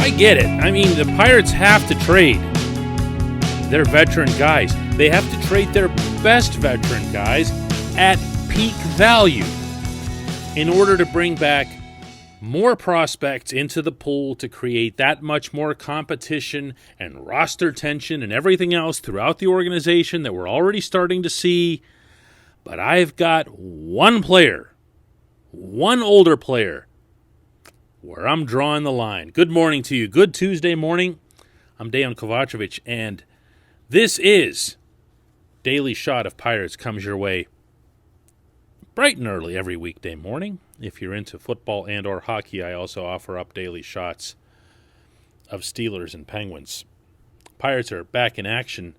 I get it. I mean, the Pirates have to trade their veteran guys. They have to trade their best veteran guys at peak value in order to bring back more prospects into the pool to create that much more competition and roster tension and everything else throughout the organization that we're already starting to see. But I've got one player, one older player, where I'm drawing the line. Good morning to you. Good Tuesday morning. I'm Dejan Kovacevic, and this is Daily Shot of Pirates comes your way bright and early every weekday morning. If you're into football and or hockey, I also offer up daily shots of Steelers and Penguins. Pirates are back in action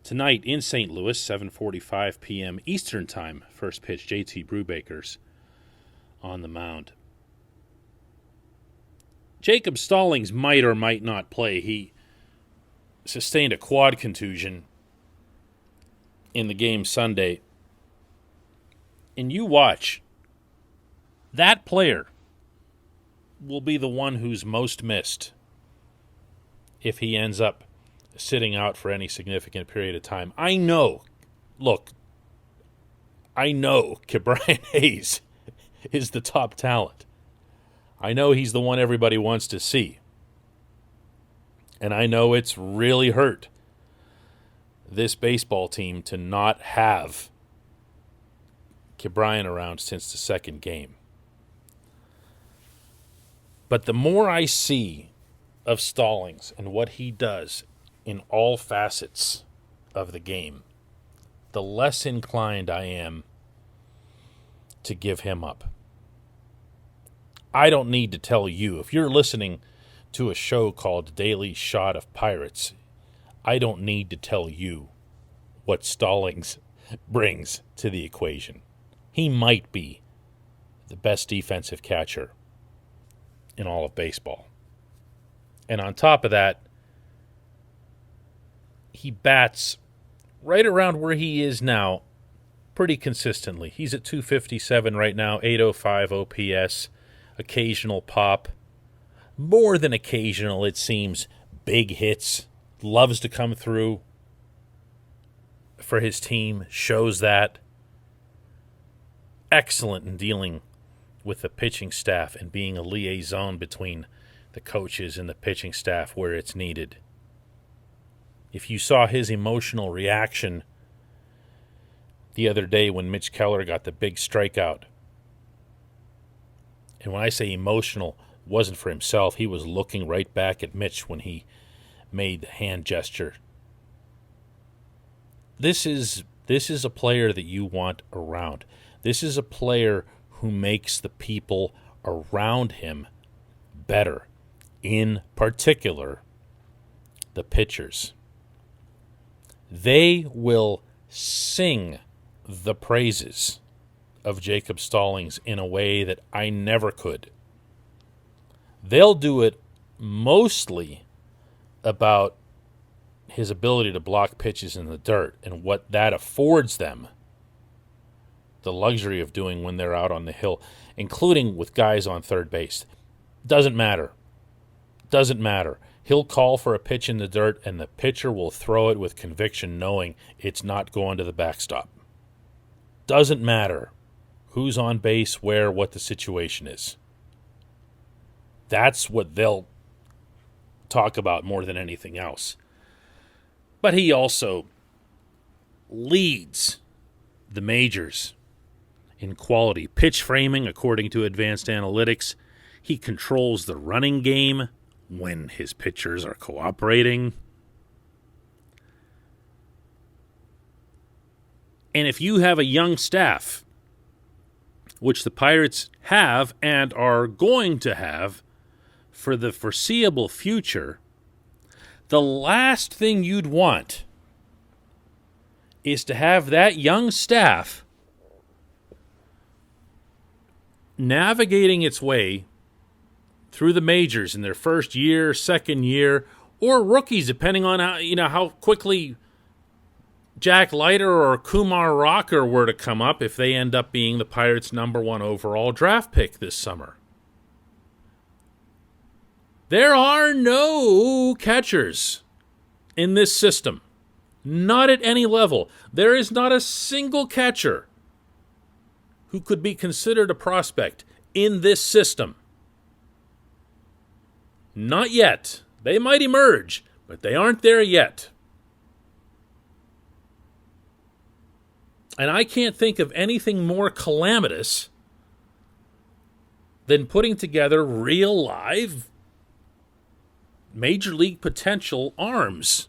tonight in St. Louis, 7:45 p.m. Eastern Time. First pitch, JT Brubaker's on the mound. Jacob Stallings might or might not play. He sustained a quad contusion in the game Sunday. And you watch. That player will be the one who's most missed if he ends up sitting out for any significant period of time. I know Ke'Bryan Hayes is the top talent. I know he's the one everybody wants to see. And I know it's really hurt this baseball team to not have Ke'Bryan around since the second game. But the more I see of Stallings and what he does in all facets of the game, the less inclined I am to give him up. I don't need to tell you. If you're listening to a show called Daily Shot of Pirates, I don't need to tell you what Stallings brings to the equation. He might be the best defensive catcher in all of baseball. And on top of that, he bats right around where he is now pretty consistently. He's at 257 right now, 805 OPS, occasional pop. More than occasional, it seems. Big hits. Loves to come through for his team. Shows that. Excellent in dealing with the pitching staff and being a liaison between the coaches and the pitching staff where it's needed. If you saw his emotional reaction the other day when Mitch Keller got the big strikeout, and when I say emotional, it wasn't for himself. He was looking right back at Mitch when he made the hand gesture. This is a player that you want around. This is a player who makes the people around him better, in particular, the pitchers. They will sing the praises of Jacob Stallings in a way that I never could. They'll do it mostly about his ability to block pitches in the dirt and what that affords them the luxury of doing when they're out on the hill, including with guys on third base. Doesn't matter. He'll call for a pitch in the dirt, and the pitcher will throw it with conviction, knowing it's not going to the backstop. Doesn't matter who's on base, where, what the situation is. That's what they'll talk about more than anything else. But he also leads the majors in quality pitch framing, according to advanced analytics. He controls the running game when his pitchers are cooperating. And if you have a young staff, which the Pirates have and are going to have for the foreseeable future, the last thing you'd want is to have that young staff navigating its way through the majors in their first year, second year, or rookies, depending on how quickly Jack Leiter or Kumar Rocker were to come up if they end up being the Pirates' #1 overall draft pick this summer. There are no catchers in this system. Not at any level. There is not a single catcher who could be considered a prospect in this system. Not yet. They might emerge, but they aren't there yet. And I can't think of anything more calamitous than putting together real live major league potential arms,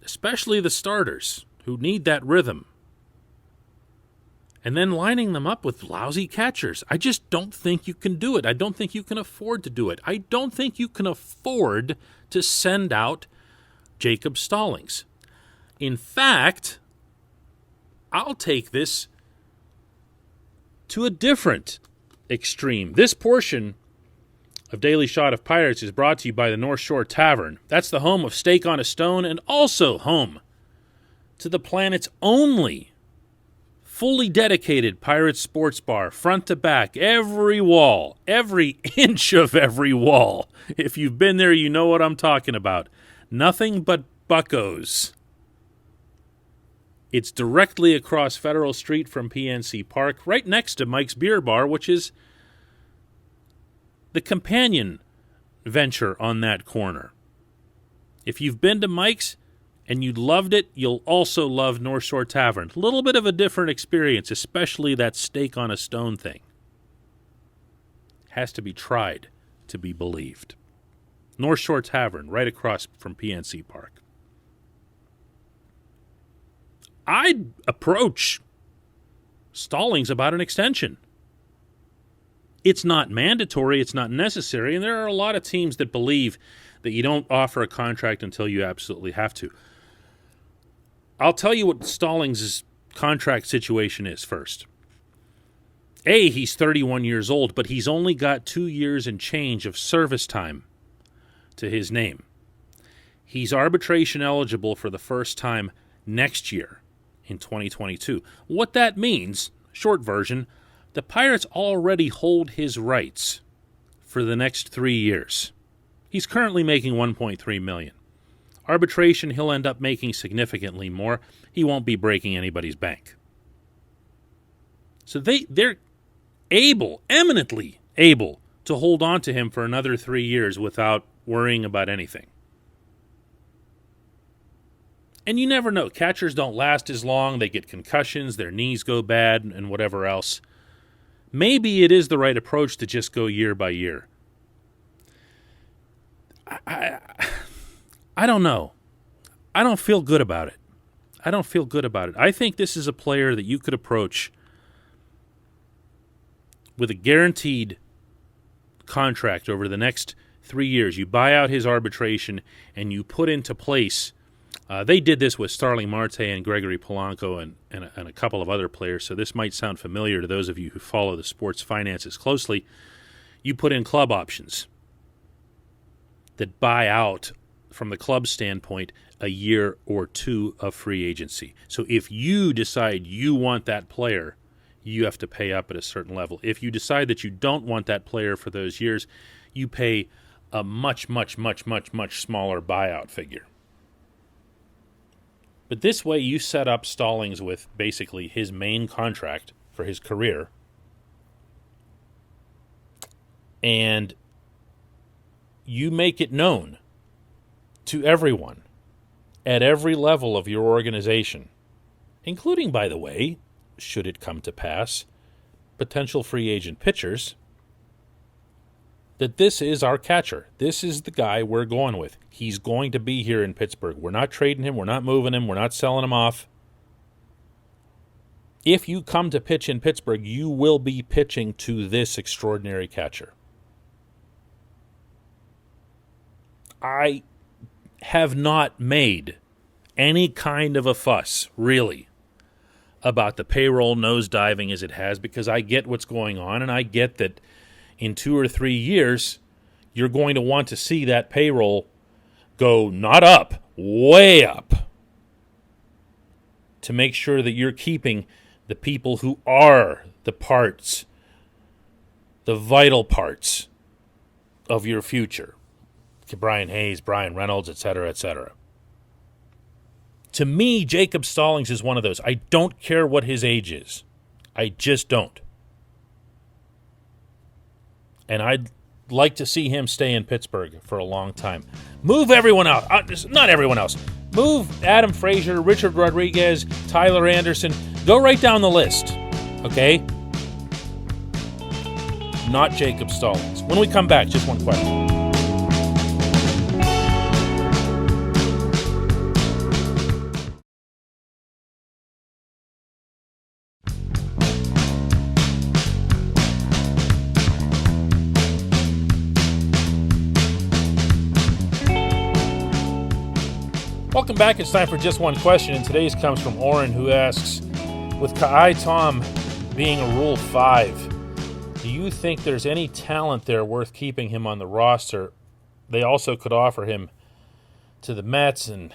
especially the starters who need that rhythm, and then lining them up with lousy catchers. I just don't think you can do it. I don't think you can afford to do it. I don't think you can afford to send out Jacob Stallings. In fact, I'll take this to a different extreme. This portion of Daily Shot of Pirates is brought to you by the North Shore Tavern. That's the home of Steak on a Stone and also home to the planet's only fully dedicated Pirates sports bar, front to back, every wall, every inch of every wall. If you've been there, you know what I'm talking about. Nothing but buccos. It's directly across Federal Street from PNC Park, right next to Mike's Beer Bar, which is the companion venture on that corner. If you've been to Mike's and you loved it, you'll also love North Shore Tavern. A little bit of a different experience, especially that Steak on a Stone thing. Has to be tried to be believed. North Shore Tavern, right across from PNC Park. I'd approach Stallings about an extension. It's not mandatory, it's not necessary, and there are a lot of teams that believe that you don't offer a contract until you absolutely have to. I'll tell you what Stallings' contract situation is first. A, he's 31 years old, but he's only got 2 years and change of service time to his name. He's arbitration eligible for the first time next year in 2022. What that means, short version, the Pirates already hold his rights for the next 3 years. He's currently making $1.3 million. Arbitration, he'll end up making significantly more. He won't be breaking anybody's bank. So they're eminently able to hold on to him for another 3 years without worrying about anything. And you never know. Catchers don't last as long. They get concussions, their knees go bad, and whatever else. Maybe it is the right approach to just go year by year. I don't know. I don't feel good about it. I think this is a player that you could approach with a guaranteed contract over the next 3 years. You buy out his arbitration and you put into place. They did this with Starling Marte and Gregory Polanco and a couple of other players, so this might sound familiar to those of you who follow the sports finances closely. You put in club options that buy out, from the club standpoint, a year or two of free agency. So if you decide you want that player, you have to pay up at a certain level. If you decide that you don't want that player for those years, you pay a much smaller buyout figure. But this way you set up Stallings with basically his main contract for his career, and you make it known to everyone at every level of your organization, including, by the way, should it come to pass, potential free agent pitchers, that this is our catcher. This is the guy we're going with. He's going to be here in Pittsburgh. We're not trading him. We're not moving him. We're not selling him off. If you come to pitch in Pittsburgh, you will be pitching to this extraordinary catcher. I have not made any kind of a fuss, really, about the payroll nosediving as it has, because I get what's going on, and I get that in 2 or 3 years, you're going to want to see that payroll go not up, way up, to make sure that you're keeping the people who are the parts, the vital parts of your future. Brian Hayes, Brian Reynolds, etc., etc. To me, Jacob Stallings is one of those. I don't care what his age is. I just don't. And I'd like to see him stay in Pittsburgh for a long time. Move everyone out. Not everyone else. Move Adam Frazier, Richard Rodriguez, Tyler Anderson. Go right down the list. Okay? Not Jacob Stallings. When we come back, just one question. Welcome back. It's time for Just One Question, and today's comes from Oren, who asks, with Ka'ai Tom being a Rule 5, do you think there's any talent there worth keeping him on the roster? They also could offer him to the Mets, and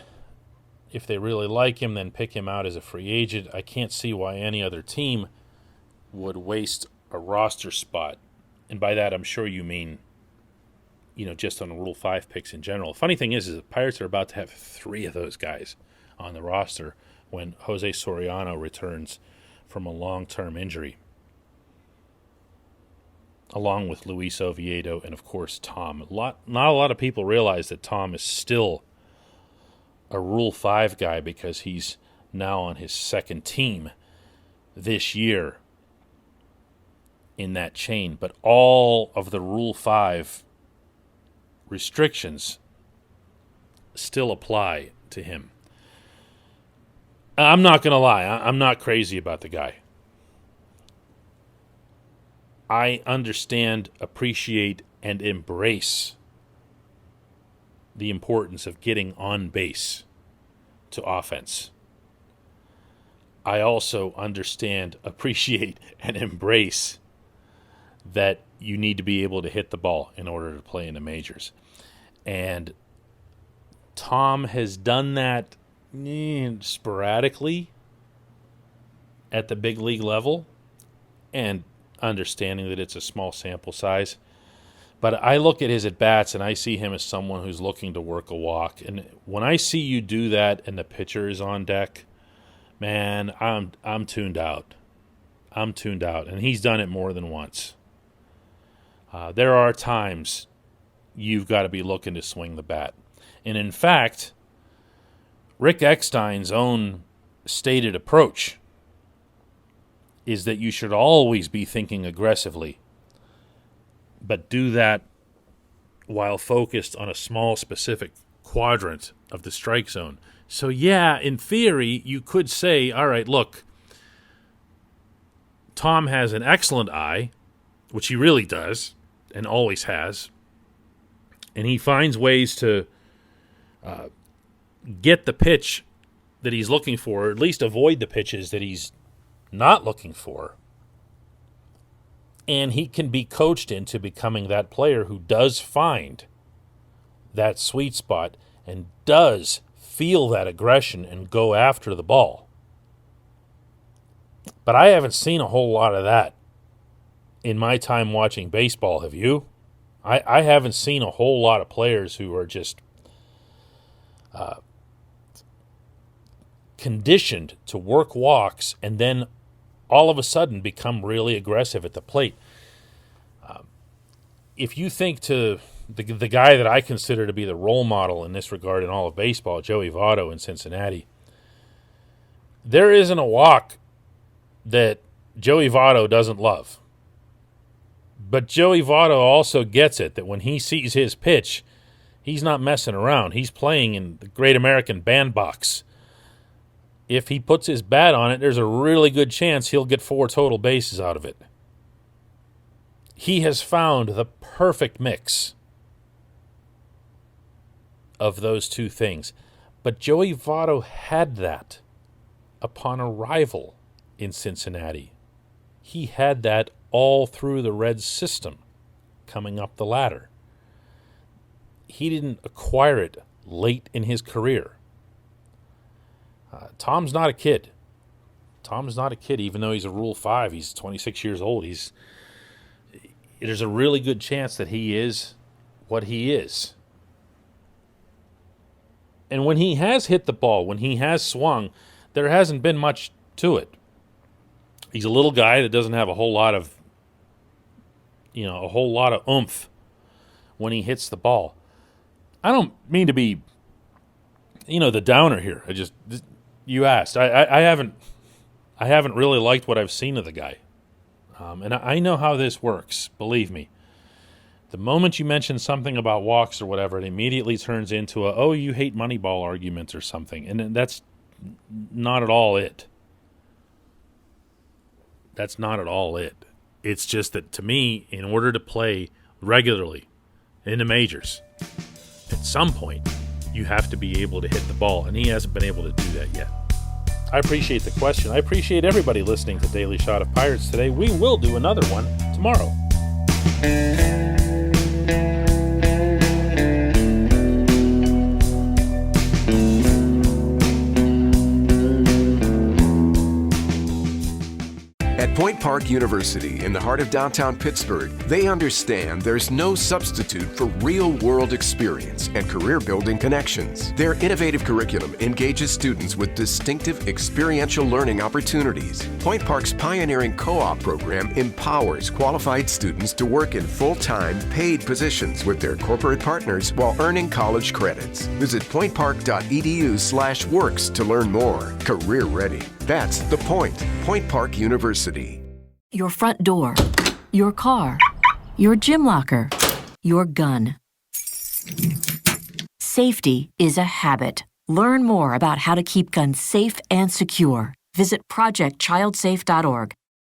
if they really like him, then pick him out as a free agent. I can't see why any other team would waste a roster spot. And by that, I'm sure you mean, just on Rule 5 picks in general. Funny thing is the Pirates are about to have 3 of those guys on the roster when Jose Soriano returns from a long-term injury, along with Luis Oviedo and, of course, Tom. Not a lot of people realize that Tom is still a Rule 5 guy because he's now on his second team this year in that chain. But all of the Rule 5 restrictions still apply to him. I'm not going to lie. I'm not crazy about the guy. I understand, appreciate, and embrace the importance of getting on base to offense. I also understand, appreciate, and embrace that you need to be able to hit the ball in order to play in the majors. And Tom has done that sporadically at the big league level, and understanding that it's a small sample size. But I look at his at-bats, and I see him as someone who's looking to work a walk. And when I see you do that and the pitcher is on deck, man, I'm tuned out. I'm tuned out. And he's done it more than once. There are times you've got to be looking to swing the bat. And in fact, Rick Eckstein's own stated approach is that you should always be thinking aggressively, but do that while focused on a small specific quadrant of the strike zone. So yeah, in theory, you could say, all right, look, Tom has an excellent eye, which he really does and always has, and he finds ways to get the pitch that he's looking for, or at least avoid the pitches that he's not looking for. And he can be coached into becoming that player who does find that sweet spot and does feel that aggression and go after the ball. But I haven't seen a whole lot of that in my time watching baseball. Have you? I haven't seen a whole lot of players who are just conditioned to work walks and then all of a sudden become really aggressive at the plate. If you think to the guy that I consider to be the role model in this regard in all of baseball, Joey Votto in Cincinnati, there isn't a walk that Joey Votto doesn't love. But Joey Votto also gets it that when he sees his pitch, he's not messing around. He's playing in the Great American Bandbox. If he puts his bat on it, there's a really good chance he'll get 4 total bases out of it. He has found the perfect mix of those two things. But Joey Votto had that upon arrival in Cincinnati. He had that all through the Reds system coming up the ladder. He didn't acquire it late in his career. Tom's not a kid. Tom's not a kid, even though he's a Rule 5. He's 26 years old. There's a really good chance that he is what he is. And when he has hit the ball, when he has swung, there hasn't been much to it. He's a little guy that doesn't have a whole lot of oomph when he hits the ball. I don't mean to be, the downer here. You asked. I haven't really liked what I've seen of the guy. And I know how this works, believe me. The moment you mention something about walks or whatever, it immediately turns into you hate Moneyball arguments or something. And that's not at all it. That's not at all it. It's just that, to me, in order to play regularly in the majors, at some point, you have to be able to hit the ball, and he hasn't been able to do that yet. I appreciate the question. I appreciate everybody listening to Daily Shot of Pirates today. We will do another one tomorrow. At Point Park University, in the heart of downtown Pittsburgh, they understand there's no substitute for real-world experience and career-building connections. Their innovative curriculum engages students with distinctive experiential learning opportunities. Point Park's pioneering co-op program empowers qualified students to work in full-time, paid positions with their corporate partners while earning college credits. Visit pointpark.edu/works to learn more. Career ready. That's the point. Point Park University. Your front door, your car, your gym locker, your gun. Safety is a habit. Learn more about how to keep guns safe and secure. Visit projectchildsafe.org.